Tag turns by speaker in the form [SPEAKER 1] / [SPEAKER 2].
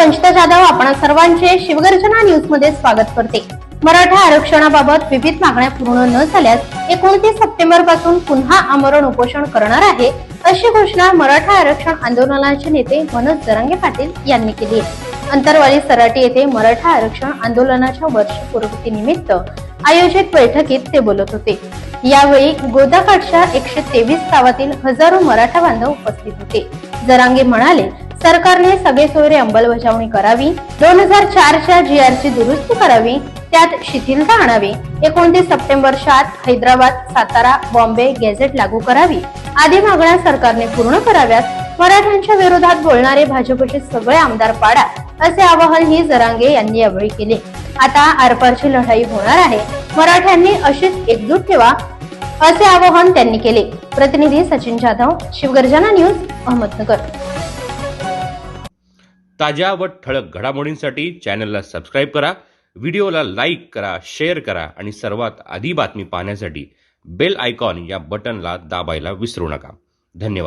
[SPEAKER 1] वंचिता जाधव आपण सर्वांचे शिवगर्जना न्यूज मध्ये स्वागत करते। मराठा आरक्षणाबाबत विविध मागण्या पूर्ण न झाल्यास 29 सप्टेंबर पासून पुन्हा आमरण उपोषण करणार आहे, अशी घोषणा मराठा आरक्षण आंदोलनाचे नेते मनोज जरांगे पाटील यांनी केली आहे। अंतरवाली सराटी येथे मराठा आरक्षण आंदोलनाच्या वर्षपूर्तीनिमित्त आयोजित बैठकीत ते बोलत होते। यावेळी गोदाकाठच्या 123 गावातील हजारो मराठा बांधव उपस्थित होते। जरांगे म्हणाले, सरकारने सगळे सोयरे अंमलबजावणी करावी, 2004च्या GRची दुरुस्ती करावी, त्यात शिथिलता आणावी, 29 सप्टेंबरच्या आत हैदराबाद, सातारा, बॉम्बे गॅझेट लागू करावी आदी मागण्या सरकारने पूर्ण कराव्यात। मराठ्यांच्या विरोधात बोलणारे भाजपचे सगळे आमदार पाडा, असे आवाहनही जरांगे यांनी यावेळी केले। आता आरपारची लढाई होणार आहे, मराठ्यांनी अशीच एकजूट ठेवा, असे आवाहन त्यांनी केले। प्रतिनिधी सचिन जाधव, शिवगर्जना न्यूज, अहमदनगर।
[SPEAKER 2] ताज्या व ठळक घडामोडींसाठी चॅनलला सबस्क्राईब करा, व्हिडिओला लाईक करा, शेअर करा आणि सर्वात आधी बातमी पाहण्यासाठी बेल आयकॉन या बटनला दाबायला विसरू नका। धन्यवाद।